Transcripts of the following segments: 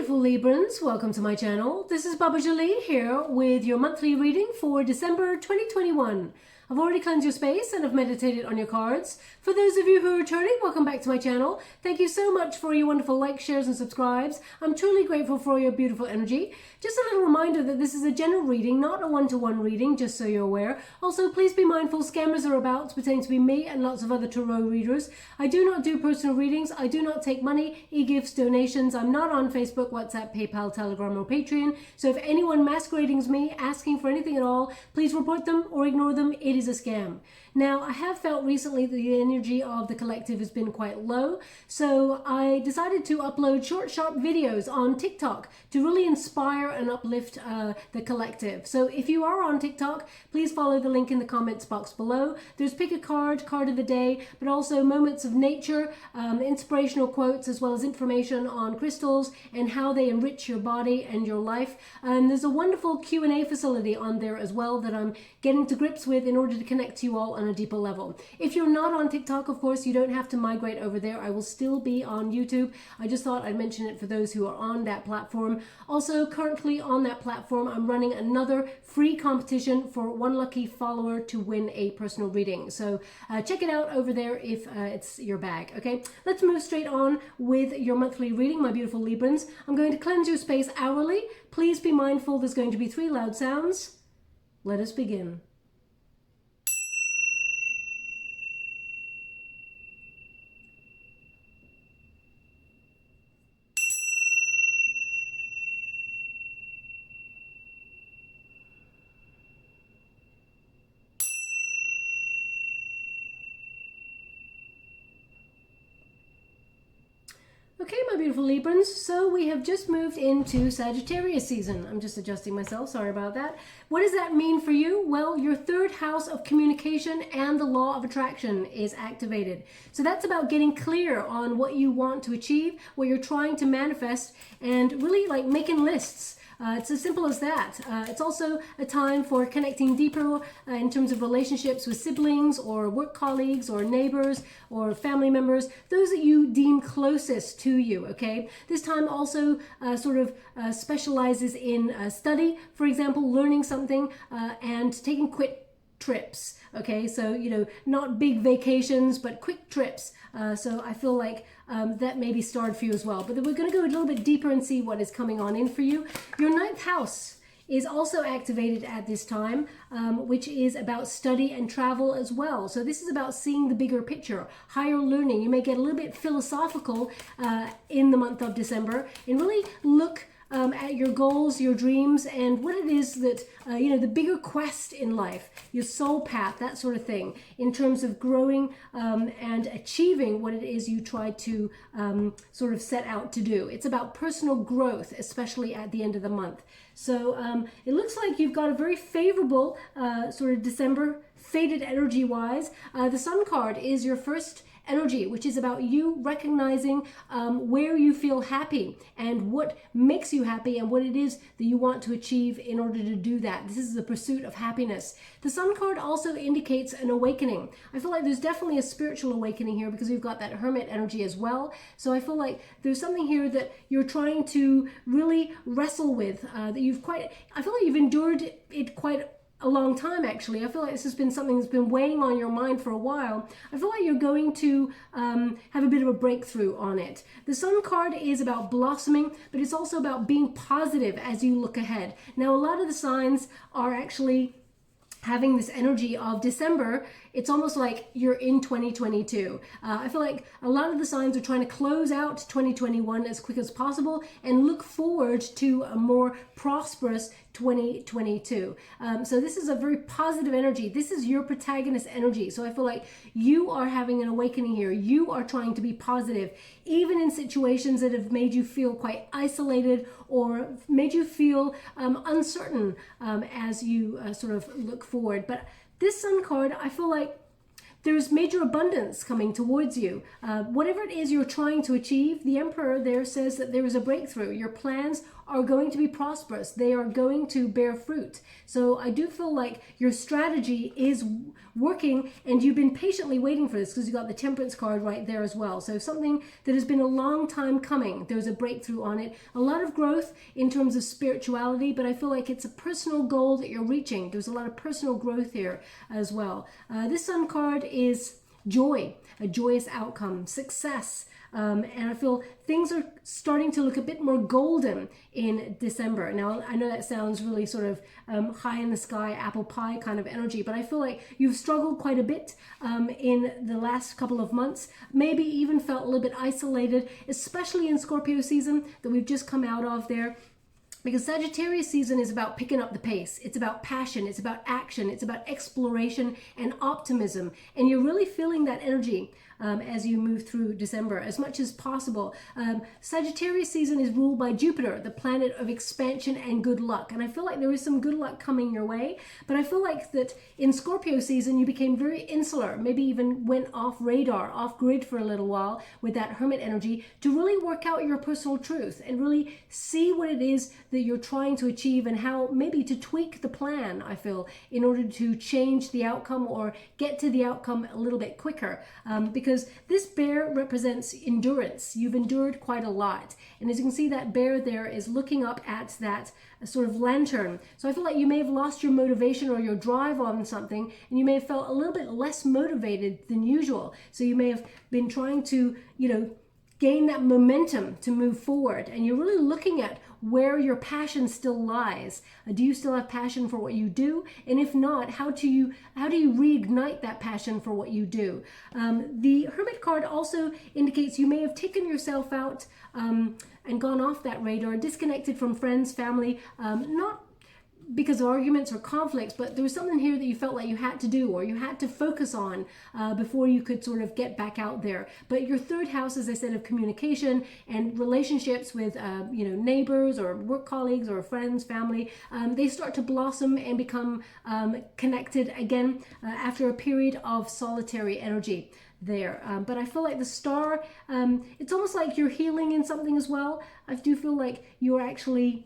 beautiful Librans, welcome to my channel. This is Baba Jolie here with your monthly reading for December 2021. I've already cleansed your space and I've meditated on your cards. For those of you who are returning, welcome back to my channel. Thank you so much for your wonderful likes, shares and subscribes. I'm truly grateful for your beautiful energy. Just a little reminder that this is a general reading, not a one-to-one reading, just so you're aware. Also, please be mindful, scammers are about, pretending to be me and lots of other tarot readers. I do not do personal readings. I do not take money, e-gifts, donations. I'm not on Facebook, WhatsApp, PayPal, Telegram or Patreon. So if anyone masquerading as me, asking for anything at all, please report them or ignore them. It is a scam. Now, I have felt recently that the energy of the collective has been quite low, so I decided to upload short, sharp videos on TikTok to really inspire and uplift the collective. So if you are on TikTok, please follow the link in the comments box below. There's pick a card, card of the day, but also moments of nature, inspirational quotes, as well as information on crystals and how they enrich your body and your life. And there's a wonderful Q&A facility on there as well that I'm getting to grips with in order to connect to you all on a deeper level. If you're not on TikTok, of course, you don't have to migrate over there. I will still be on YouTube. I just thought I'd mention it for those who are on that platform. Also, currently on that platform, I'm running another free competition for one lucky follower to win a personal reading. So check it out over there if it's your bag, okay? Let's move straight on with your monthly reading, my beautiful Librans. I'm going to cleanse your space hourly. Please be mindful there's going to be 3 loud sounds. Let us begin. Okay, my beautiful Librans, so we have just moved into Sagittarius season. I'm just adjusting myself, sorry about that. What does that mean for you? Well, your 3rd house of communication and the law of attraction is activated. So that's about getting clear on what you want to achieve, what you're trying to manifest, and really like making lists. It's as simple as that. It's also a time for connecting deeper in terms of relationships with siblings or work colleagues or neighbors or family members, those that you deem closest to you, okay? This time also specializes in study, for example, learning something and taking quick trips, okay? So, you know, not big vacations, but quick trips. So I feel like that may be starred for you as well. But then we're going to go a little bit deeper and see what is coming on in for you. Your 9th house is also activated at this time, which is about study and travel as well. So this is about seeing the bigger picture, higher learning. You may get a little bit philosophical in the month of December and really look at your goals, your dreams, and what it is that, you know, the bigger quest in life, your soul path, that sort of thing, in terms of growing and achieving what it is you try to sort of set out to do. It's about personal growth, especially at the end of the month. So it looks like you've got a very favorable sort of December, fated energy-wise. The Sun card is your first energy, which is about you recognizing where you feel happy and what makes you happy and what it is that you want to achieve in order to do that. This is the pursuit of happiness. The Sun card also indicates an awakening. I feel like there's definitely a spiritual awakening here because we've got that Hermit energy as well. So I feel like there's something here that you're trying to really wrestle with, that I feel like you've endured it quite a long time, actually. I feel like this has been something that's been weighing on your mind for a while. I feel like you're going to have a bit of a breakthrough on it. The Sun card is about blossoming, but it's also about being positive as you look ahead. Now, a lot of the signs are actually having this energy of December. It's almost like you're in 2022. I feel like a lot of the signs are trying to close out 2021 as quick as possible and look forward to a more prosperous 2022. So this is a very positive energy. This is your protagonist energy. So I feel like you are having an awakening here. You are trying to be positive, even in situations that have made you feel quite isolated or made you feel uncertain as you sort of look forward. But this Sun card, I feel like there's major abundance coming towards you. Whatever it is you're trying to achieve, the Emperor there says that there is a breakthrough. Your plans are going to be prosperous. They are going to bear fruit. So I do feel like your strategy is working, and you've been patiently waiting for this because you got the Temperance card right there as well. So something that has been a long time coming, there's a breakthrough on it. A lot of growth in terms of spirituality, but I feel like it's a personal goal that you're reaching. There's a lot of personal growth here as well. This Sun card is joy, a joyous outcome, success. And I feel things are starting to look a bit more golden in December. Now, I know that sounds really sort of high in the sky, apple pie kind of energy, but I feel like you've struggled quite a bit in the last couple of months, maybe even felt a little bit isolated, especially in Scorpio season that we've just come out of there. Because Sagittarius season is about picking up the pace. It's about passion. It's about action. It's about exploration and optimism. And you're really feeling that energy as you move through December as much as possible. Sagittarius season is ruled by Jupiter, the planet of expansion and good luck. And I feel like there is some good luck coming your way. But I feel like that in Scorpio season, you became very insular, maybe even went off radar, off grid for a little while with that Hermit energy to really work out your personal truth and really see what it is that you're trying to achieve and how maybe to tweak the plan, I feel, in order to change the outcome or get to the outcome a little bit quicker. Because this bear represents endurance. You've endured quite a lot. And as you can see, that bear there is looking up at that sort of lantern. So I feel like you may have lost your motivation or your drive on something, and you may have felt a little bit less motivated than usual. So you may have been trying to, gain that momentum to move forward, and you're really looking at where your passion still lies. Do you still have passion for what you do? And if not, how do you reignite that passion for what you do? The Hermit card also indicates you may have taken yourself out and gone off that radar, disconnected from friends, family, not because of arguments or conflicts, but there was something here that you felt like you had to do or you had to focus on before you could sort of get back out there. But your third house, as I said, of communication and relationships with neighbors or work colleagues or friends, family, they start to blossom and become connected again after a period of solitary energy there. But I feel like the star, it's almost like you're healing in something as well. I do feel like you're actually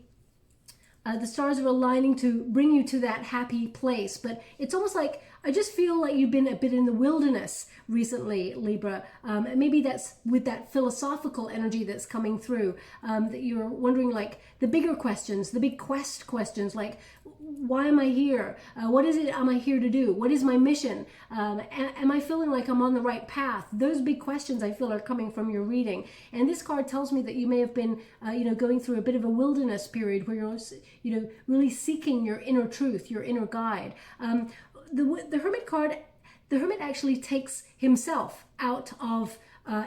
the stars are aligning to bring you to that happy place. But it's almost like, I just feel like you've been a bit in the wilderness recently, Libra. And maybe that's with that philosophical energy that's coming through, that you're wondering like the bigger questions, the big quest questions, like, why am I here? What is it am I here to do? What is my mission? Am I feeling like I'm on the right path? Those big questions I feel are coming from your reading. And this card tells me that you may have been, going through a bit of a wilderness period where you're, really seeking your inner truth, your inner guide. The Hermit card, the Hermit actually takes himself out of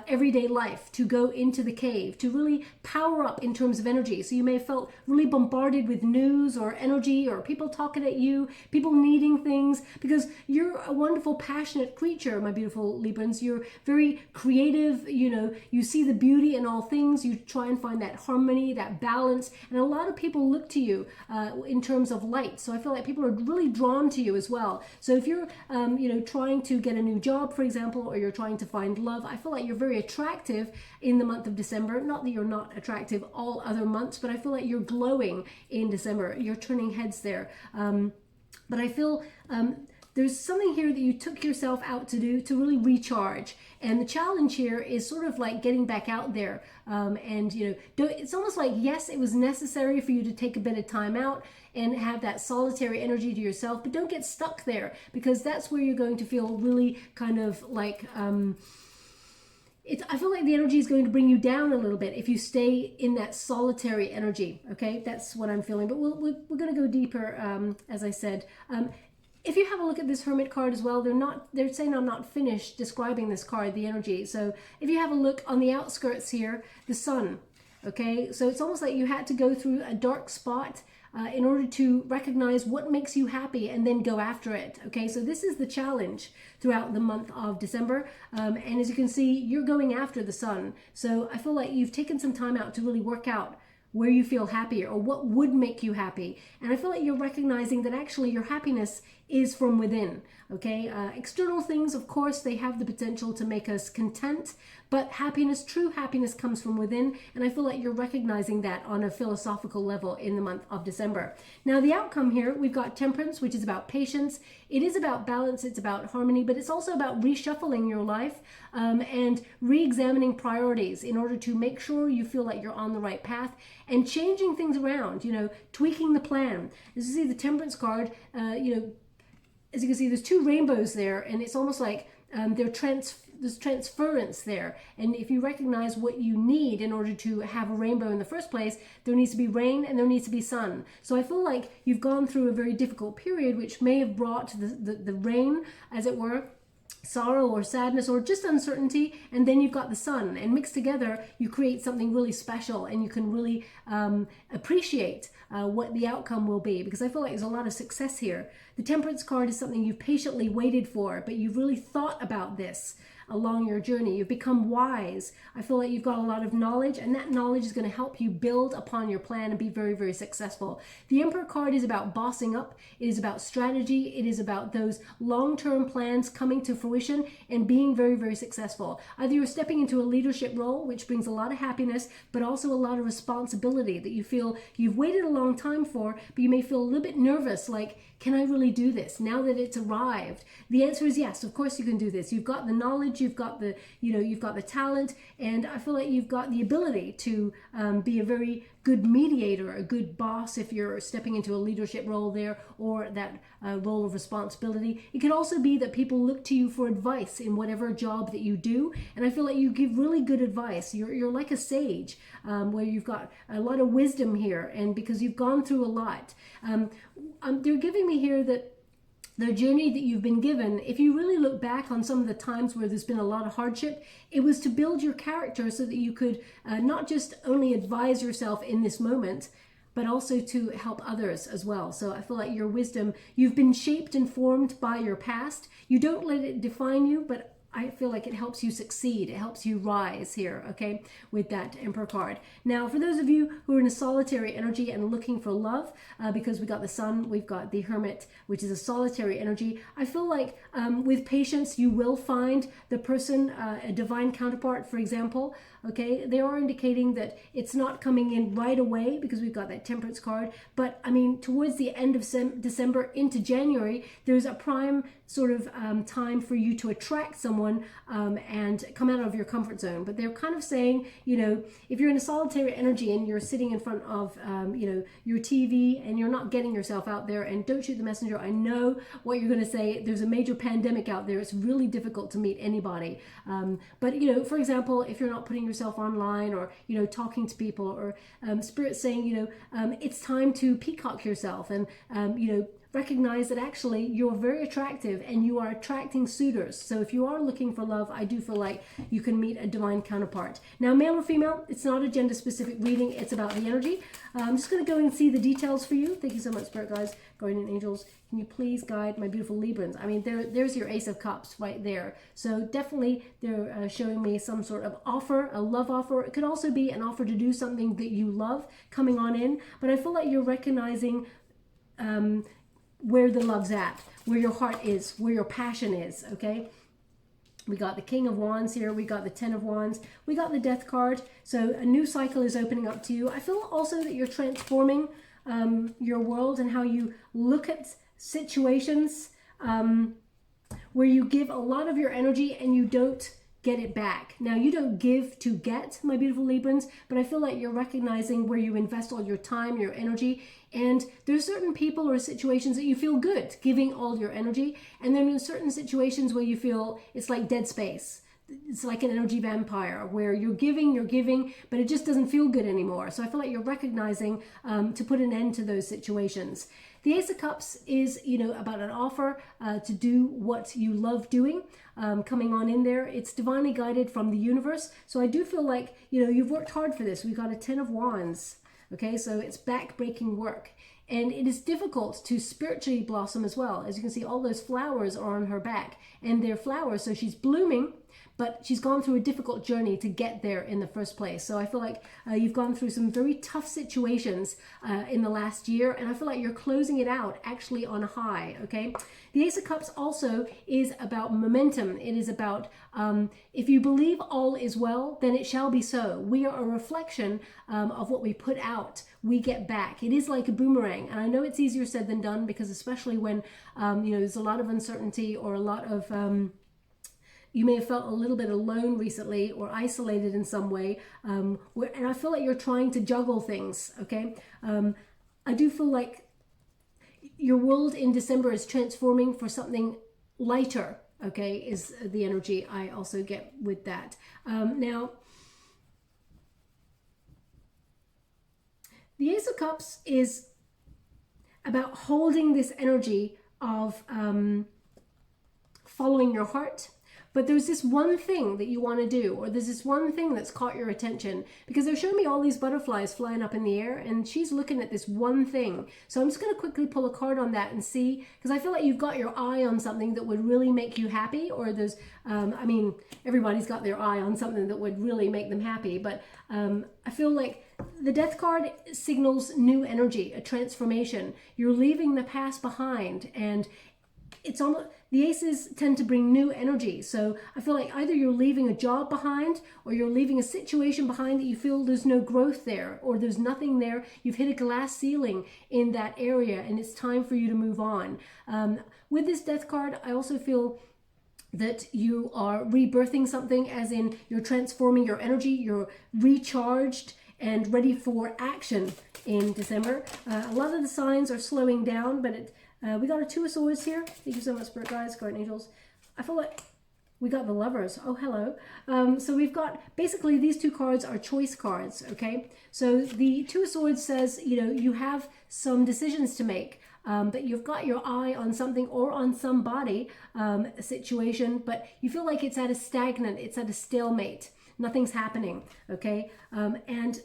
everyday life to go into the cave, to really power up in terms of energy. So you may have felt really bombarded with news or energy or people talking at you, people needing things, because you're a wonderful, passionate creature, my beautiful Librans. You're very creative, you see the beauty in all things. You try and find that harmony, that balance, and a lot of people look to you in terms of light. So I feel like people are really drawn to you as well. So if you're, trying to get a new job, for example, or you're trying to find love, I feel like you're very attractive in the month of December. Not that you're not attractive all other months, but I feel like you're glowing in December. You're turning heads there. But I feel there's something here that you took yourself out to do to really recharge. And the challenge here is sort of like getting back out there. It's almost like, yes, it was necessary for you to take a bit of time out and have that solitary energy to yourself, but don't get stuck there, because that's where you're going to feel really kind of like, I feel like the energy is going to bring you down a little bit if you stay in that solitary energy. Okay, that's what I'm feeling. But we're going to go deeper, as I said. If you have a look at this Hermit card as well, they're saying I'm not finished describing this card, the energy. So if you have a look on the outskirts here, the sun. Okay, so it's almost like you had to go through a dark spot in order to recognize what makes you happy and then go after it. Okay, so this is the challenge throughout the month of December. And as you can see, you're going after the sun. So I feel like you've taken some time out to really work out where you feel happier or what would make you happy. And I feel like you're recognizing that actually your happiness is from within. Okay, external things, of course, they have the potential to make us content, but happiness, true happiness, comes from within, and I feel like you're recognizing that on a philosophical level in the month of December. Now, the outcome here, we've got Temperance, which is about patience. It is about balance, it's about harmony, but it's also about reshuffling your life and re-examining priorities in order to make sure you feel like you're on the right path and changing things around, you know, tweaking the plan. As you see, the Temperance card, you know, as you can see, there's two rainbows there, and it's almost like there's transference there. And if you recognize what you need in order to have a rainbow in the first place, there needs to be rain and there needs to be sun. So I feel like you've gone through a very difficult period, which may have brought the rain, as it were, sorrow or sadness or just uncertainty, and then you've got the sun, and mixed together you create something really special, and you can really appreciate what the outcome will be, because I feel like there's a lot of success here. The Temperance card is something you've patiently waited for, but you've really thought about this along your journey. You've become wise. I feel like you've got a lot of knowledge, and that knowledge is going to help you build upon your plan and be very, very successful. The Emperor card is about bossing up. It is about strategy. It is about those long-term plans coming to fruition and being very, very successful. Either you're stepping into a leadership role, which brings a lot of happiness, but also a lot of responsibility that you feel you've waited a long time for, but you may feel a little bit nervous, like, can I really do this now that it's arrived? The answer is yes, of course you can do this. You've got the knowledge, you've got the, you know, you've got the talent, and I feel like you've got the ability to be a very good mediator, a good boss if you're stepping into a leadership role there, or that role of responsibility. It could also be that people look to you for advice in whatever job that you do, and I feel like you give really good advice. You're like a sage, where you've got a lot of wisdom here, and because you've gone through a lot. They're giving me here that the journey that you've been given, if you really look back on some of the times where there's been a lot of hardship, it was to build your character so that you could not just only advise yourself in this moment, but also to help others as well. So I feel like your wisdom, you've been shaped and formed by your past. You don't let it define you, but I feel like it helps you succeed. It helps you rise here, okay, with that Emperor card. Now, for those of you who are in a solitary energy and looking for love, because we got the Sun, we've got the Hermit, which is a solitary energy, I feel like with patience, you will find the person, a divine counterpart, for example, okay? They are indicating that it's not coming in right away because we've got that Temperance card, but I mean, towards the end of December into January, there's a prime sort of time for you to attract someone and come out of your comfort zone. But they're kind of saying, you know, if you're in a solitary energy and you're sitting in front of, you know, your TV and you're not getting yourself out there, and don't shoot the messenger. I know what you're going to say. There's a major pandemic out there. It's really difficult to meet anybody. But, you know, for example, if you're not putting yourself online or, you know, talking to people, or Spirit saying, you know, it's time to peacock yourself and, you know, recognize that actually you're very attractive and you are attracting suitors. So if you are looking for love, I do feel like you can meet a divine counterpart. Now, male or female, it's not a gender specific reading. It's about the energy. I'm just going to go and see the details for you. Thank you so much, Spirit Guides, Guardian Angels. Can you please guide my beautiful Librans? I mean, there's your Ace of Cups right there. So definitely they're showing me some sort of offer, a love offer. It could also be an offer to do something that you love coming on in. But I feel like you're recognizing where the love's at, where your heart is, where your passion is, okay? We got the King of Wands here. We got the Ten of Wands. We got the Death card. So a new cycle is opening up to you. I feel also that you're transforming your world and how you look at situations where you give a lot of your energy and you don't get it back. Now, you don't give to get, my beautiful Librans, but I feel like you're recognizing where you invest all your time, your energy, and there's certain people or situations that you feel good giving all your energy, and then there's certain situations where you feel it's like dead space. It's like an energy vampire where you're giving, but it just doesn't feel good anymore. So I feel like you're recognizing to put an end to those situations. The Ace of Cups is, you know, about an offer to do what you love doing, coming on in there. It's divinely guided from the universe. So I do feel like, you know, you've worked hard for this. We've got a Ten of Wands. Okay, so it's back-breaking work. And it is difficult to spiritually blossom as well. As you can see, all those flowers are on her back. And they're flowers, so she's blooming, but she's gone through a difficult journey to get there in the first place. So I feel like you've gone through some very tough situations in the last year, and I feel like you're closing it out actually on a high, okay? The Ace of Cups also is about momentum. It is about if you believe all is well, then it shall be so. We are a reflection of what we put out, we get back. It is like a boomerang, and I know it's easier said than done, because especially when you know, there's a lot of uncertainty or a lot of you may have felt a little bit alone recently or isolated in some way, and I feel like you're trying to juggle things, okay? I do feel like your world in December is transforming for something lighter, okay, is the energy I also get with that. Now, the Ace of Cups is about holding this energy of following your heart. But there's this one thing that you want to do, or there's this one thing that's caught your attention, because they're showing me all these butterflies flying up in the air, and she's looking at this one thing. So I'm just going to quickly pull a card on that and see, because I feel like you've got your eye on something that would really make you happy, or there's, I mean, everybody's got their eye on something that would really make them happy, but I feel like the Death card signals new energy, a transformation. You're leaving the past behind, and it's almost, the aces tend to bring new energy. So I feel like either you're leaving a job behind, or you're leaving a situation behind that you feel there's no growth there, or there's nothing there. You've hit a glass ceiling in that area, and it's time for you to move on. With this Death card, I also feel that you are rebirthing something, as in you're transforming your energy, you're recharged and ready for action in December. A lot of the signs are slowing down, but we got a Two of Swords here. Thank you so much, Spirit Guides, Guardian Angels. I feel like we got the Lovers. Oh, hello. So we've got, basically these two cards are choice cards, okay? So the Two of Swords says, you know, you have some decisions to make, but you've got your eye on something or on somebody, a situation, but you feel like it's at a stagnant, it's at a stalemate. Nothing's happening, okay? And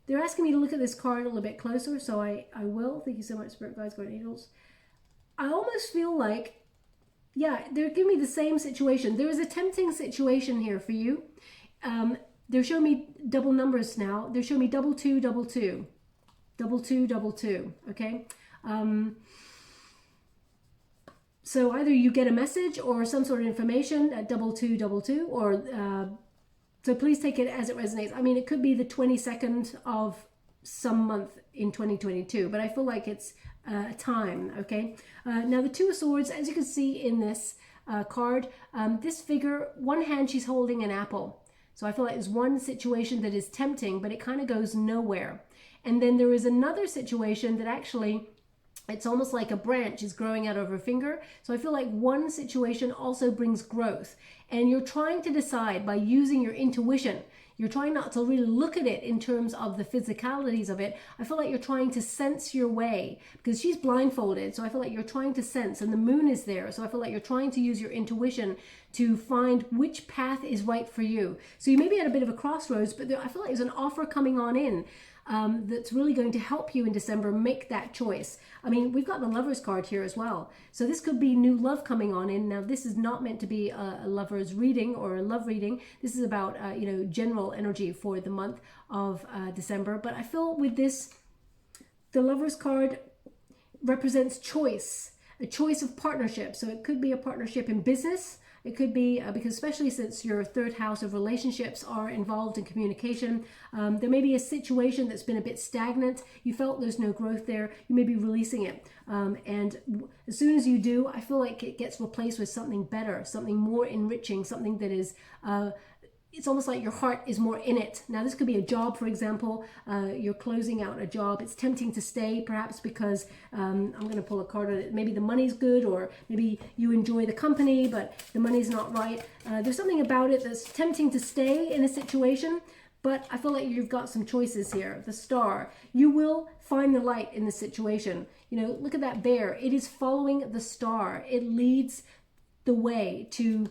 they're asking me to look at this card a little bit closer, so I will. Thank you so much, Spirit Guides, Guardian Angels. I almost feel like, yeah, they're giving me the same situation. There is a tempting situation here for you. They're showing me double numbers now. They're showing me 2222. 2222, okay? So either you get a message or some sort of information at 2222, or so please take it as it resonates. I mean, it could be the 22nd of some month in 2022, but I feel like it's time, okay? Now, the Two of Swords, as you can see in this card, this figure, one hand she's holding an apple. So I feel like there's one situation that is tempting, but it kind of goes nowhere. And then there is another situation that actually, it's almost like a branch is growing out of her finger. So I feel like one situation also brings growth. And you're trying to decide by using your intuition. You're trying not to really look at it in terms of the physicalities of it. I feel like you're trying to sense your way, because she's blindfolded. So I feel like you're trying to sense, and the moon is there. So I feel like you're trying to use your intuition to find which path is right for you. So you may be at a bit of a crossroads, but I feel like there's an offer coming on in. That's really going to help you in December make that choice. I mean, we've got the Lovers card here as well. So this could be new love coming on in. Now, this is not meant to be a lover's reading or a love reading. This is about, you know, general energy for the month of December. But I feel with this, the Lovers card represents choice, a choice of partnership. So it could be a partnership in business. It could be, because especially since your third house of relationships are involved in communication, there may be a situation that's been a bit stagnant. You felt there's no growth there. You may be releasing it. And as soon as you do, I feel like it gets replaced with something better, something more enriching, something that is, it's almost like your heart is more in it. Now, this could be a job, for example. You're closing out a job. It's tempting to stay, perhaps because I'm going to pull a card on it. Maybe the money's good, or maybe you enjoy the company, but the money's not right. There's something about it that's tempting to stay in a situation, but I feel like you've got some choices here. The Star. You will find the light in the situation. You know, look at that bear. It is following the star. It leads the way to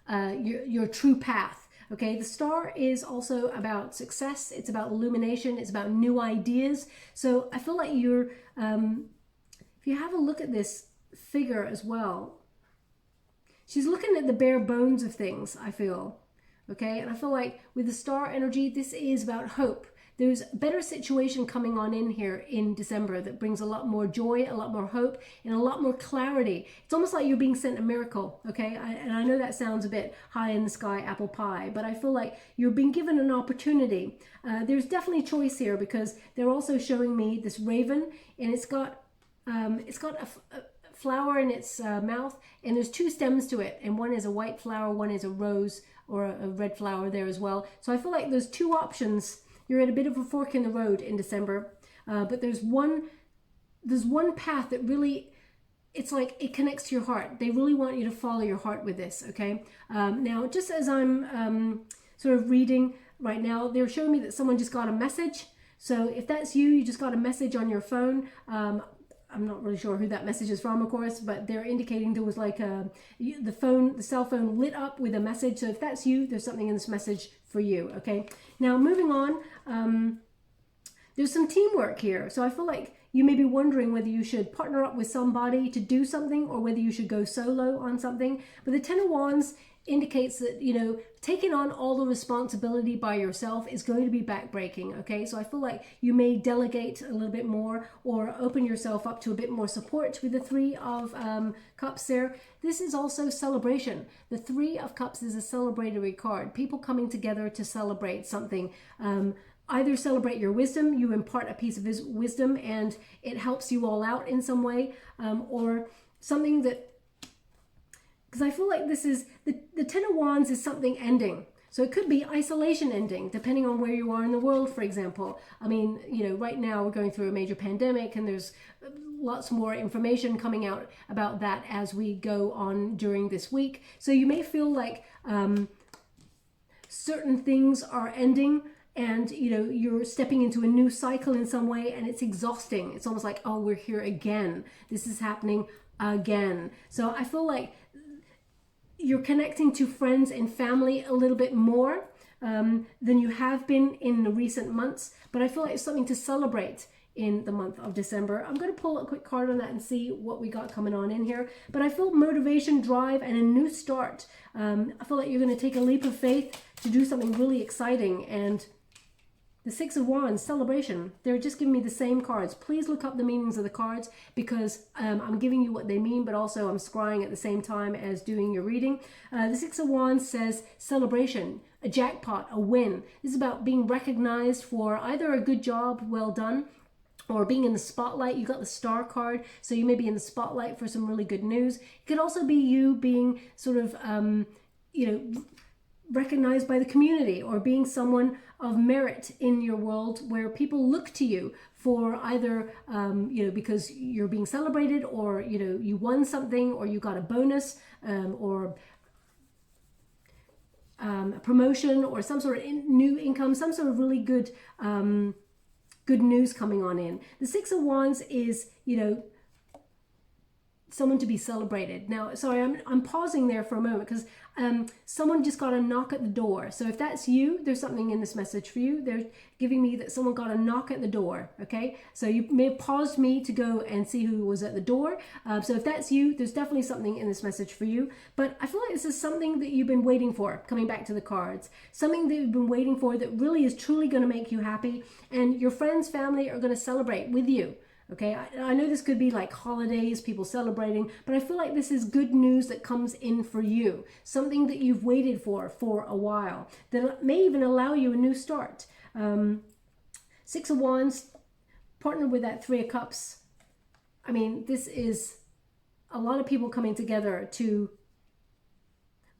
your true path. Okay, the Star is also about success. It's about illumination. It's about new ideas. So I feel like you're, if you have a look at this figure as well, she's looking at the bare bones of things, I feel. Okay, and I feel like with the star energy, this is about hope. There's a better situation coming on in here in December that brings a lot more joy, a lot more hope, and a lot more clarity. It's almost like you're being sent a miracle, okay? And I know that sounds a bit high in the sky, apple pie, but I feel like you're being given an opportunity. There's definitely choice here because they're also showing me this raven, and it's got a flower in its mouth, and there's two stems to it, and one is a white flower, one is a rose or a red flower there as well. So I feel like there's two options. You're at a bit of a fork in the road in December, but there's one path that really, it's like it connects to your heart. They really want you to follow your heart with this, okay? Now, just as I'm sort of reading right now, they're showing me that someone just got a message. So if that's you, you just got a message on your phone. I'm not really sure who that message is from, of course, but they're indicating there was like the cell phone lit up with a message. So if that's you, there's something in this message for you, okay? Now, moving on, there's some teamwork here. So I feel like you may be wondering whether you should partner up with somebody to do something or whether you should go solo on something. But the Ten of Wands indicates that, you know, taking on all the responsibility by yourself is going to be backbreaking, okay? So I feel like you may delegate a little bit more or open yourself up to a bit more support with the Three of Cups there. This is also celebration. The Three of Cups is a celebratory card. People coming together to celebrate something. Either celebrate your wisdom, you impart a piece of wisdom and it helps you all out in some way, or something that, because I feel like this is, the Ten of Wands is something ending. So it could be isolation ending, depending on where you are in the world, for example. I mean, you know, right now we're going through a major pandemic and there's lots more information coming out about that as we go on during this week. So you may feel like certain things are ending and, you know, you're stepping into a new cycle in some way and it's exhausting. It's almost like, oh, we're here again. This is happening again. So I feel like you're connecting to friends and family a little bit more than you have been in the recent months. But I feel like it's something to celebrate in the month of December. I'm going to pull a quick card on that and see what we got coming on in here. But I feel motivation, drive, and a new start. I feel like you're going to take a leap of faith to do something really exciting. And the Six of Wands, celebration. They're just giving me the same cards. Please look up the meanings of the cards because I'm giving you what they mean, but also I'm scrying at the same time as doing your reading. The Six of Wands says celebration, a jackpot, a win. This is about being recognized for either a good job, well done, or being in the spotlight. You got the Star card, so you may be in the spotlight for some really good news. It could also be you being sort of, you know, recognized by the community or being someone of merit in your world where people look to you for either, you know, because you're being celebrated or, you know, you won something or you got a bonus or a promotion or some sort of new income, some sort of really good, good news coming on in. The Six of Wands is, you know, someone to be celebrated. Now, sorry, I'm pausing there for a moment because someone just got a knock at the door. So if that's you, there's something in this message for you. They're giving me that someone got a knock at the door, okay? So you may have paused me to go and see who was at the door. So if that's you, there's definitely something in this message for you. But I feel like this is something that you've been waiting for, coming back to the cards. Something that you've been waiting for that really is truly going to make you happy. And your friends, family are going to celebrate with you. Okay, I know this could be like holidays, people celebrating, but I feel like this is good news that comes in for you. Something that you've waited for a while that may even allow you a new start. Six of Wands, partnered with that Three of Cups. I mean, this is a lot of people coming together to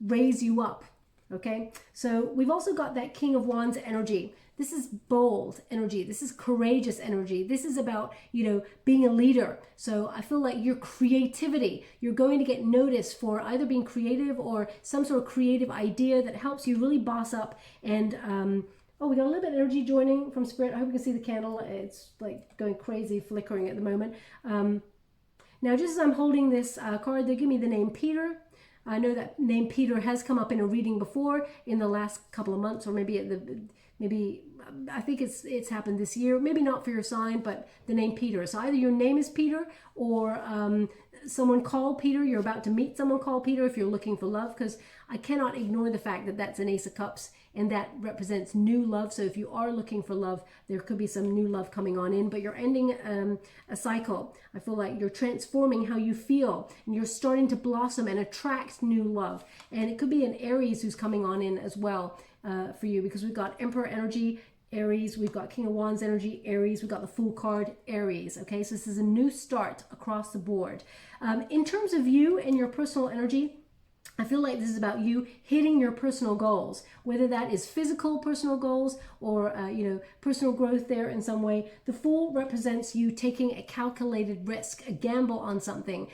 raise you up. Okay, so we've also got that King of Wands energy. This is bold energy. This is courageous energy. This is about, you know, being a leader. So I feel like your creativity, you're going to get noticed for either being creative or some sort of creative idea that helps you really boss up. And, oh, we got a little bit of energy joining from Spirit. I hope you can see the candle. It's like going crazy, flickering at the moment. Now, just as I'm holding this card, they give me the name Peter. I know that name Peter has come up in a reading before in the last couple of months, or maybe at the, I think it's happened this year. Maybe not for your sign, but the name Peter. So either your name is Peter or someone called Peter. You're about to meet someone called Peter if you're looking for love, because I cannot ignore the fact that that's an Ace of Cups, and that represents new love. So if you are looking for love, there could be some new love coming on in, but you're ending a cycle. I feel like you're transforming how you feel, and you're starting to blossom and attract new love. And it could be an Aries who's coming on in as well for you, because we've got Emperor energy, Aries, we've got King of Wands energy, Aries, we've got the Fool card, Aries. Okay, so this is a new start across the board. In terms of you and your personal energy, I feel like this is about you hitting your personal goals, whether that is physical personal goals or, personal growth there in some way. The Fool represents you taking a calculated risk, a gamble on something,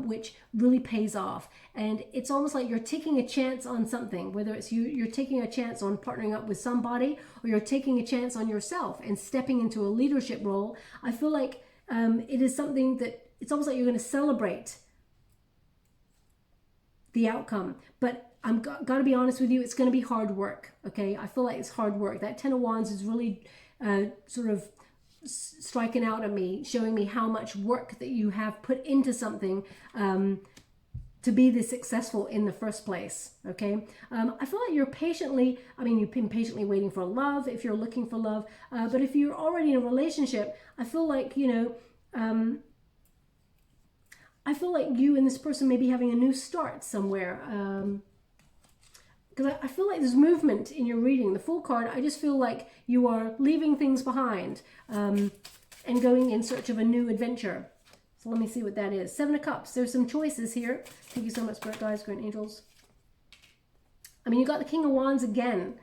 which really pays off. And it's almost like you're taking a chance on something, whether it's you're taking a chance on partnering up with somebody, or you're taking a chance on yourself and stepping into a leadership role. I feel like it is something that it's almost like you're going to celebrate the outcome. But I'm got to be honest with you, it's going to be hard work. Okay, I feel like it's hard work. That Ten of Wands is really sort of striking out at me, showing me how much work that you have put into something to be this successful in the first place. Okay, I feel like you've been patiently waiting for love if you're looking for love, but if you're already in a relationship, I feel like I feel like you and this person may be having a new start somewhere. Because I feel like there's movement in your reading. The Fool card, I just feel like you are leaving things behind and going in search of a new adventure. So let me see what that is. Seven of Cups. There's some choices here. Thank you so much, Spirit Guides, Great Angels. You got the King of Wands again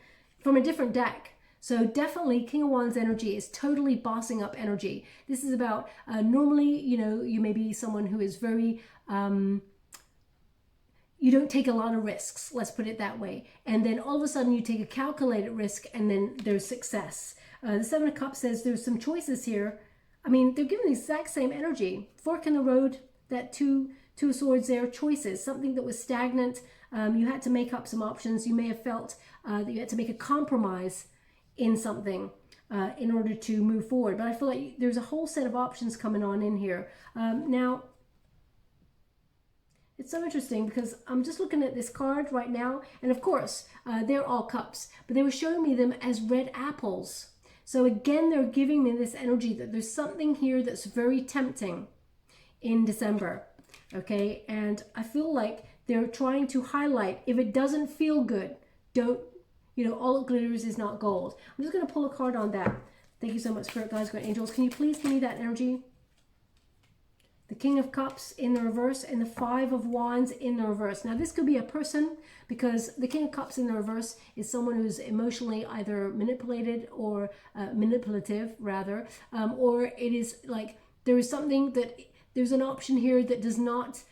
from a different deck. So definitely King of Wands energy is totally bossing up energy. This is about, normally, you may be someone who is very, you don't take a lot of risks, let's put it that way. And then all of a sudden you take a calculated risk and then there's success. The Seven of Cups says there's some choices here. They're giving the exact same energy. Fork in the road, that two of Swords there, choices, something that was stagnant. You had to make up some options. You may have felt that you had to make a compromise in something in order to move forward. But I feel like there's a whole set of options coming on in here. Now, it's so interesting because I'm just looking at this card right now, and of course, they're all cups, but they were showing me them as red apples. So again, they're giving me this energy that there's something here that's very tempting in December, okay? And I feel like they're trying to highlight, if it doesn't feel good, don't, all it glitters is not gold. I'm just going to pull a card on that. Thank you so much, Spirit Guides, Great Angels. Can you please give me that energy? The King of Cups in the reverse and the Five of Wands in the reverse. Now, this could be a person, because the King of Cups in the reverse is someone who's emotionally either manipulated or manipulative, rather. Or it is like there is something that, there's an option here that does not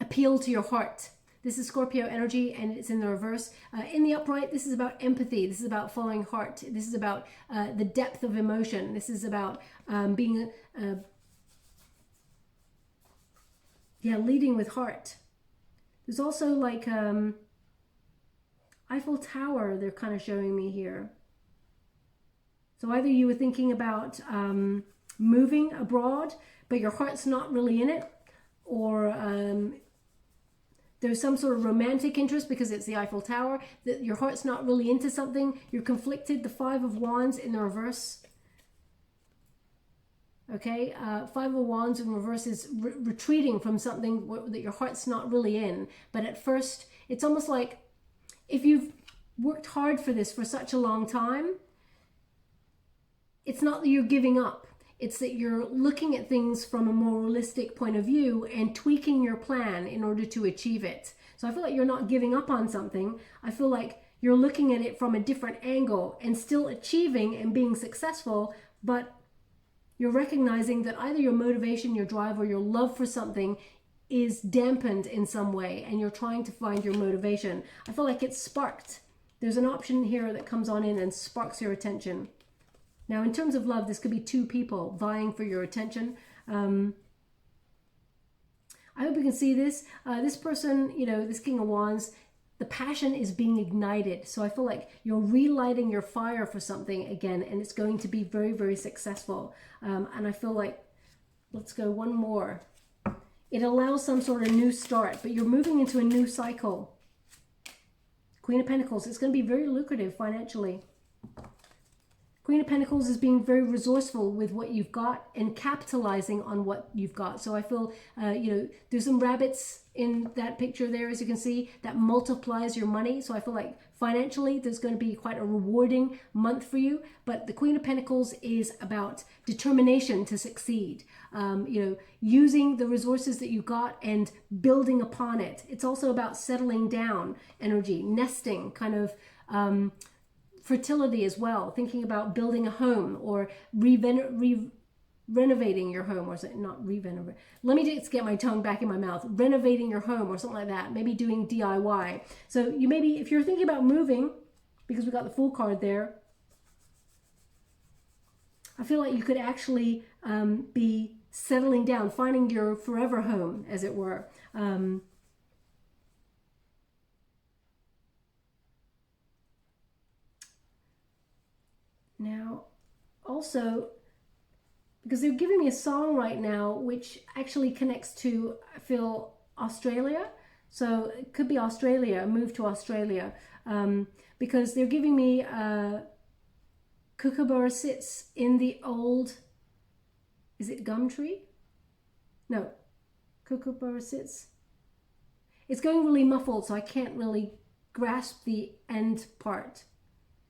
appeal to your heart. This is Scorpio energy, and it's in the reverse. In the upright, this is about empathy. This is about following heart. This is about the depth of emotion. This is about being, leading with heart. There's also like Eiffel Tower, they're kind of showing me here. So either you were thinking about moving abroad, but your heart's not really in it, or there's some sort of romantic interest because it's the Eiffel Tower, that your heart's not really into something. You're conflicted. The Five of Wands in the reverse. Okay, Five of Wands in reverse is retreating from something that your heart's not really in. But at first, it's almost like if you've worked hard for this for such a long time, it's not that you're giving up. It's that you're looking at things from a more realistic point of view and tweaking your plan in order to achieve it. So I feel like you're not giving up on something. I feel like you're looking at it from a different angle and still achieving and being successful, but you're recognizing that either your motivation, your drive, or your love for something is dampened in some way, and you're trying to find your motivation. I feel like it's sparked. There's an option here that comes on in and sparks your attention. Now, in terms of love, this could be two people vying for your attention. I hope you can see this. This person, this King of Wands, the passion is being ignited. So I feel like you're relighting your fire for something again, and it's going to be very, very successful. And I feel like Let's go one more. It allows some sort of new start, but you're moving into a new cycle. Queen of Pentacles, it's going to be very lucrative financially. Queen of Pentacles is being very resourceful with what you've got and capitalizing on what you've got. So I feel, you know, there's some rabbits in that picture there, as you can see, that multiplies your money. So I feel like financially, there's going to be quite a rewarding month for you. But the Queen of Pentacles is about determination to succeed. You know, using the resources that you got and building upon it. It's also about settling down energy, nesting, kind of fertility as well, thinking about building a home or renovating your home, or is it not renovate? Let me just get my tongue back in my mouth. Renovating your home or something like that. Maybe doing DIY. So you maybe, if you're thinking about moving, because we got the Fool card there, I feel like you could actually be settling down, finding your forever home, as it were. Now, also, because they're giving me a song right now, which actually connects to, I feel, Australia. So it could be Australia, a move to Australia, because they're giving me Kookaburra sits in the old, is it gum tree? No, Kookaburra sits. It's going really muffled, so I can't really grasp the end part.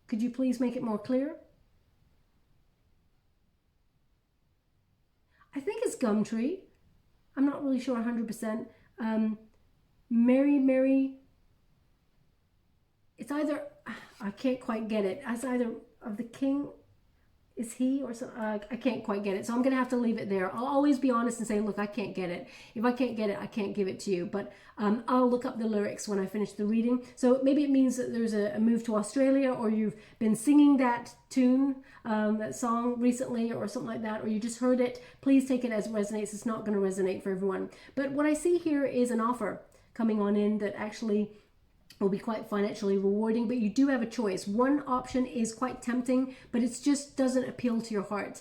Could you please make it more clear? I think it's gum tree. I'm not really sure 100%. Mary, it's either, I can't quite get it. It's either of the king, is he or so, I can't quite get it. So I'm going to have to leave it there. I'll always be honest and say, look, I can't get it. If I can't get it, I can't give it to you. But I'll look up the lyrics when I finish the reading. So maybe it means that there's a move to Australia, or you've been singing that tune, that song recently, or something like that, or you just heard it. Please take it as it resonates. It's not going to resonate for everyone. But what I see here is an offer coming on in that actually will be quite financially rewarding, but you do have a choice. One option is quite tempting, but it just doesn't appeal to your heart.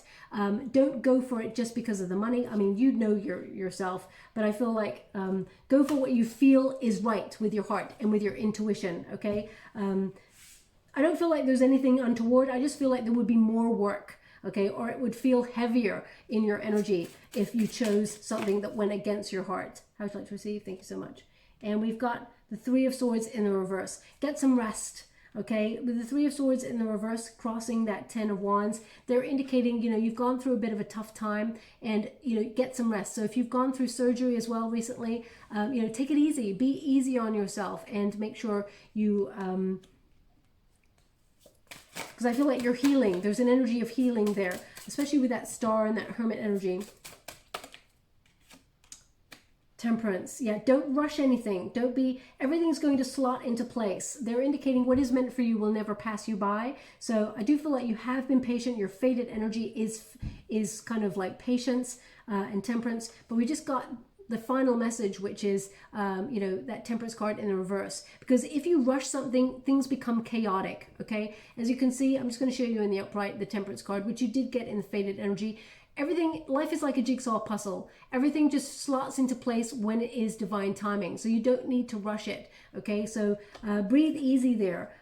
Don't go for it just because of the money. I mean, you know yourself, but I feel like go for what you feel is right with your heart and with your intuition, okay? I don't feel like there's anything untoward. I just feel like there would be more work, okay? Or it would feel heavier in your energy if you chose something that went against your heart. How would you like to receive? Thank you so much. And we've got the Three of Swords in the reverse. Get some rest, okay? With the Three of Swords in the reverse, crossing that Ten of Wands, they're indicating, you know, you've gone through a bit of a tough time, and, you know, get some rest. So if you've gone through surgery as well recently, you know, take it easy. Be easy on yourself and make sure you, because I feel like you're healing. There's an energy of healing there, especially with that star and that hermit energy. Temperance, yeah, don't rush anything. Don't be, everything's going to slot into place. They're indicating what is meant for you will never pass you by. So I do feel like you have been patient. Your fated energy is kind of like patience and temperance. But we just got the final message, which is, you know, that Temperance card in the reverse. Because if you rush something, things become chaotic, okay? As you can see, I'm just going to show you in the upright, the Temperance card, which you did get in the fated energy. Everything, life is like a jigsaw puzzle. Everything just slots into place when it is divine timing. So you don't need to rush it, okay? So breathe easy there.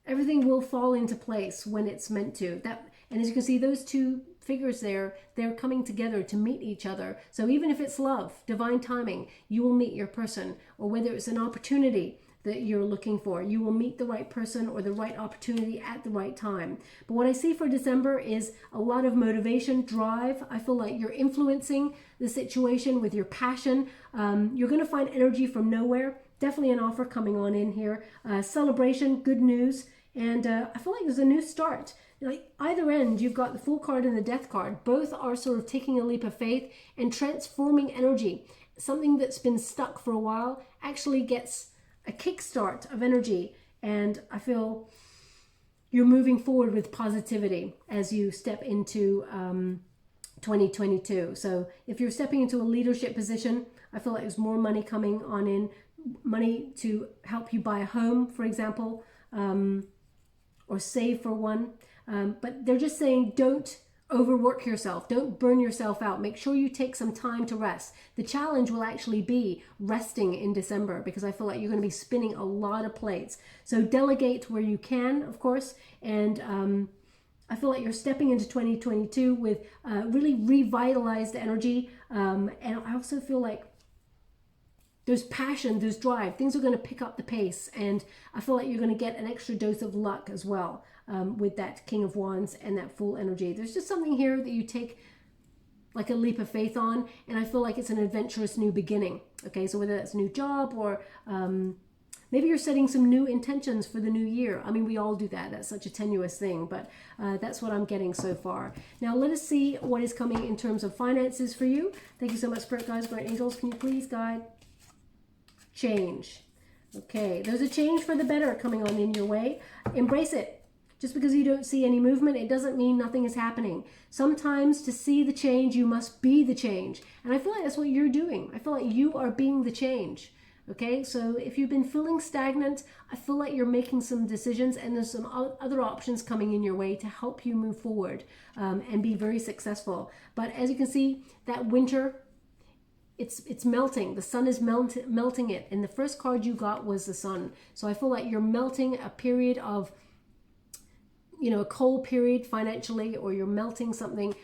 Everything will fall into place when it's meant to. And as you can see, those two figures there, they're coming together to meet each other. So even if it's love, divine timing, you will meet your person. Or whether it's an opportunity that you're looking for, you will meet the right person or the right opportunity at the right time. But what I see for December is a lot of motivation, drive. I feel like you're influencing the situation with your passion. You're going to find energy from nowhere. Definitely an offer coming on in here. Celebration, good news. And I feel like there's a new start. Like either end, you've got the Fool card and the Death card. Both are sort of taking a leap of faith and transforming energy. Something that's been stuck for a while actually gets a kickstart of energy, and I feel you're moving forward with positivity as you step into 2022. So if you're stepping into a leadership position, I feel like there's more money coming on in, money to help you buy a home, for example, or save for one. But they're just saying don't overwork yourself. Don't burn yourself out. Make sure you take some time to rest. The challenge will actually be resting in December, because I feel like you're going to be spinning a lot of plates. So delegate where you can, of course, and I feel like you're stepping into 2022 with really revitalized energy, and I also feel like there's passion, there's drive. Things are going to pick up the pace, and I feel like you're going to get an extra dose of luck as well with that King of Wands and that Fool energy. There's just something here that you take like a leap of faith on, and I feel like it's an adventurous new beginning. Okay, so whether that's a new job or maybe you're setting some new intentions for the new year. I mean, we all do that. That's such a tenuous thing, but that's what I'm getting so far. Now, let us see what is coming in terms of finances for you. Thank you so much, Spirit Guides, Bright Angels. Can you please guide? Change. Okay, there's a change for the better coming on in your way. Embrace it. Just because you don't see any movement, it doesn't mean nothing is happening. Sometimes to see the change, you must be the change. And I feel like that's what you're doing. I feel like you are being the change. Okay, so if you've been feeling stagnant, I feel like you're making some decisions, and there's some other options coming in your way to help you move forward and be very successful. But as you can see, that winter, it's melting. The sun is melting it. And the first card you got was the sun. So I feel like you're melting a period of, you know, a cold period financially, or you're melting something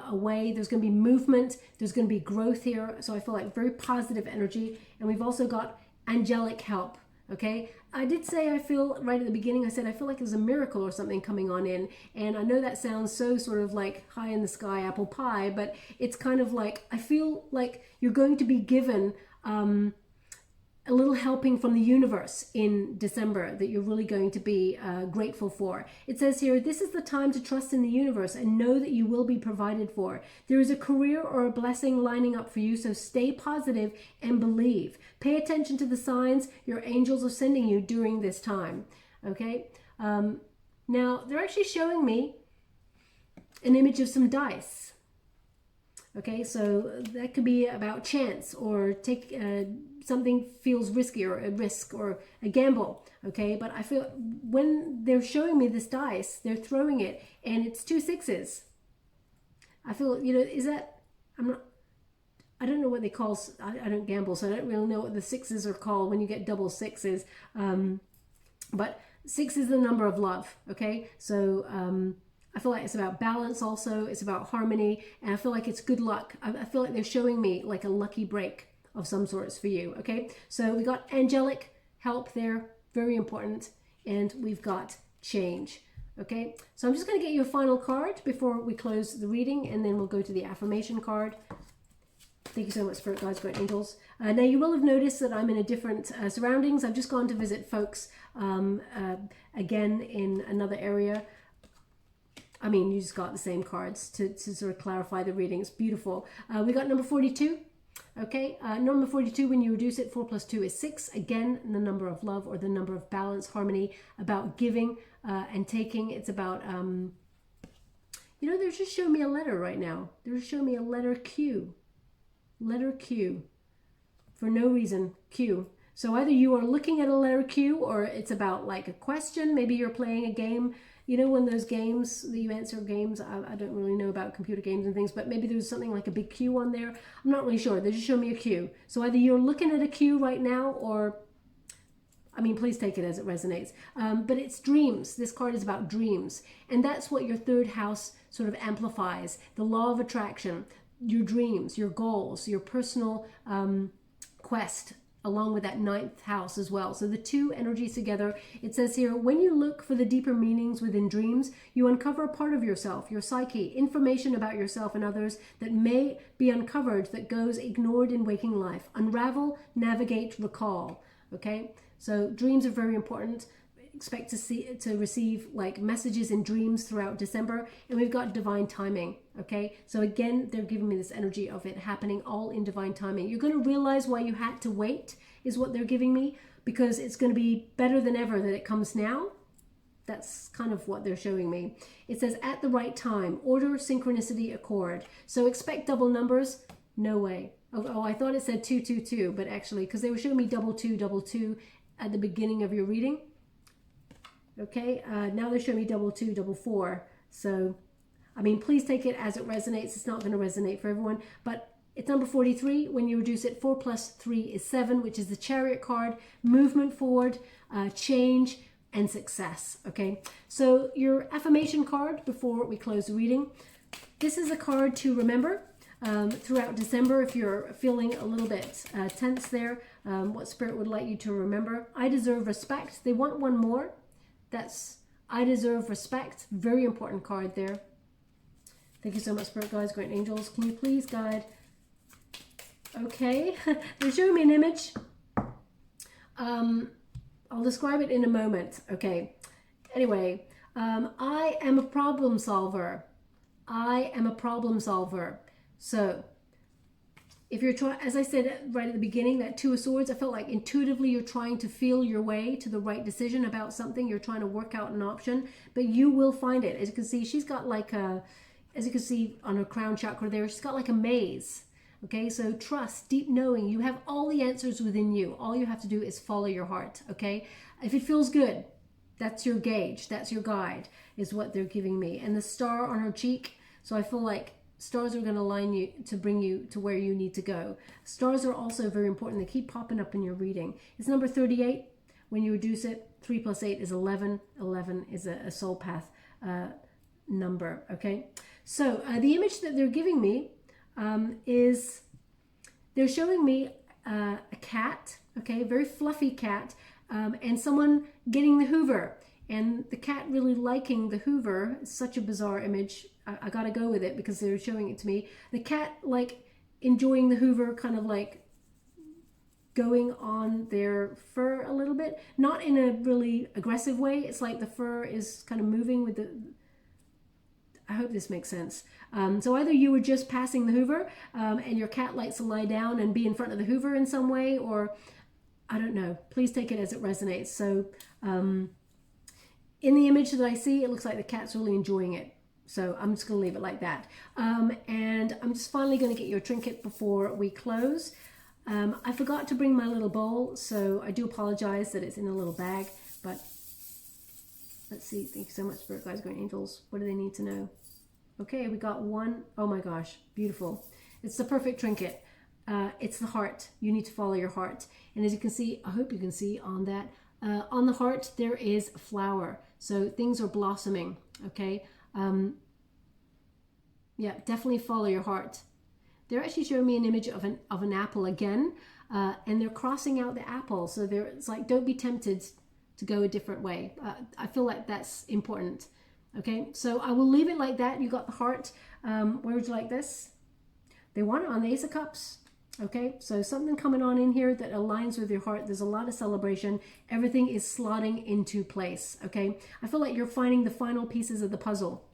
away. There's going to be movement. There's going to be growth here. So I feel like very positive energy. And we've also got angelic help. Okay, I did say, I feel right at the beginning, I said I feel like there's a miracle or something coming on in, and I know that sounds so sort of like high in the sky apple pie, but it's kind of like, I feel like you're going to be given a little helping from the universe in December that you're really going to be grateful for. It says here, this is the time to trust in the universe and know that you will be provided for. There is a career or a blessing lining up for you, so stay positive and believe. Pay attention to the signs your angels are sending you during this time. Okay? Now, they're actually showing me an image of some dice. Okay, so that could be about chance, or take something feels risky, or a risk, or a gamble. Okay, but I feel when they're showing me this dice, they're throwing it, and it's 2 6s. I feel, you know, is that, I don't know what they call, I don't gamble, so I don't really know what the 6s are called when you get double 6s. But 6 is the number of love. Okay, so I feel like it's about balance also. It's about harmony. And I feel like it's good luck. I feel like they're showing me like a lucky break of some sorts for you. Okay, so we got angelic help there. Very important. And we've got change. Okay, so I'm just going to get you a final card before we close the reading, and then we'll go to the affirmation card. Thank you so much, Spirit Guides, Great Angels. Now, you will have noticed that I'm in a different surroundings. I've just gone to visit folks again in another area. I mean, you just got the same cards to sort of clarify the reading. It's beautiful. We got number 42. Okay, number 42, when you reduce it, 4 plus 2 is 6. Again, the number of love, or the number of balance, harmony, about giving and taking. It's about, you know, they're just showing me a letter right now. They're just showing me a letter Q. Letter Q. For no reason, Q. So either you are looking at a letter Q, or it's about like a question. Maybe you're playing a game. You know, when those games that you answer games, I don't really know about computer games and things, but maybe there's something like a big Q on there. I'm not really sure. They just show me a Q. So either you're looking at a Q right now, or, I mean, please take it as it resonates. But it's dreams. This card is about dreams. And that's what your third house sort of amplifies. The law of attraction, your dreams, your goals, your personal quest, along with that 9th house as well. So the two energies together. It says here, when you look for the deeper meanings within dreams, you uncover a part of yourself, your psyche, information about yourself and others that may be uncovered that goes ignored in waking life. Unravel, navigate, recall. Okay, so dreams are very important. Expect to receive like messages in dreams throughout December. And we've got divine timing. Okay, so again, they're giving me this energy of it happening all in divine timing. You're going to realize why you had to wait, is what they're giving me, because it's going to be better than ever that it comes now. That's kind of what they're showing me. It says at the right time, order, synchronicity, accord. So expect double numbers. No way. Oh, I thought it said 222, but actually, because they were showing me double two at the beginning of your reading. Okay, now they're showing me double 2, double 4. So I mean, please take it as it resonates. It's not going to resonate for everyone, but it's number 43. When you reduce it, 4 plus 3 is 7, which is the Chariot card, movement forward, change, and success. Okay, so your affirmation card before we close the reading. This is a card to remember throughout December if you're feeling a little bit tense there. What Spirit would like you to remember. I deserve respect. They want one more. That's I deserve respect. Very important card there. Thank you so much, Spirit Guides, Great Angels. Can you please guide? Okay, they're showing me an image. I'll describe it in a moment. Okay, anyway, I am a problem solver. I am a problem solver. So if you're trying, as I said right at the beginning, that Two of Swords, I felt like intuitively you're trying to feel your way to the right decision about something. You're trying to work out an option, but you will find it. As you can see, she's got like a, as you can see on her crown chakra there, she's got like a maze. Okay, so trust, deep knowing, you have all the answers within you. All you have to do is follow your heart, okay? If it feels good, that's your gauge, that's your guide, is what they're giving me. And the star on her cheek, so I feel like stars are going to line you to bring you to where you need to go. Stars are also very important. They keep popping up in your reading. It's number 38. When you reduce it, 3 plus 8 is 11. 11 is a soul path number, okay? So the image that they're giving me is they're showing me a cat, okay, a very fluffy cat, and someone getting the Hoover, and the cat really liking the Hoover. It's such a bizarre image. I gotta go with it because they're showing it to me. The cat like enjoying the Hoover, kind of like going on their fur a little bit, not in a really aggressive way. It's like the fur is kind of moving with the, I hope this makes sense. So either you were just passing the Hoover and your cat likes to lie down and be in front of the Hoover in some way, or I don't know. Please take it as it resonates. So in the image that I see, it looks like the cat's really enjoying it. So I'm just going to leave it like that. And I'm just finally going to get your trinket before we close. I forgot to bring my little bowl, so I do apologize that it's in a little bag, but let's see. Thank you so much, Spirit Guides, Great Angels. What do they need to know? Okay, we got one. Oh my gosh, beautiful. It's the perfect trinket. It's the heart. You need to follow your heart. And as you can see, I hope you can see on that, on the heart, there is a flower. So things are blossoming, okay? Yeah, definitely follow your heart. They're actually showing me an image of an apple again, and they're crossing out the apple. So it's like, don't be tempted to go a different way. I feel like that's important. Okay, so I will leave it like that. You got the heart. Where would you like this? They want it on the Ace of Cups. Okay, so something coming on in here that aligns with your heart. There's a lot of celebration. Everything is slotting into place. Okay, I feel like you're finding the final pieces of the puzzle.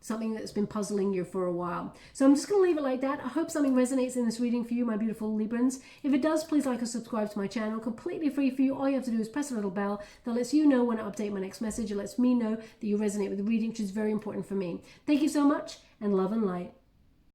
Something that's been puzzling you for a while. So I'm just going to leave it like that. I hope something resonates in this reading for you, my beautiful Librans. If it does, please like and subscribe to my channel. Completely free for you. All you have to do is press a little bell that lets you know when I update my next message. It lets me know that you resonate with the reading, which is very important for me. Thank you so much, and love and light.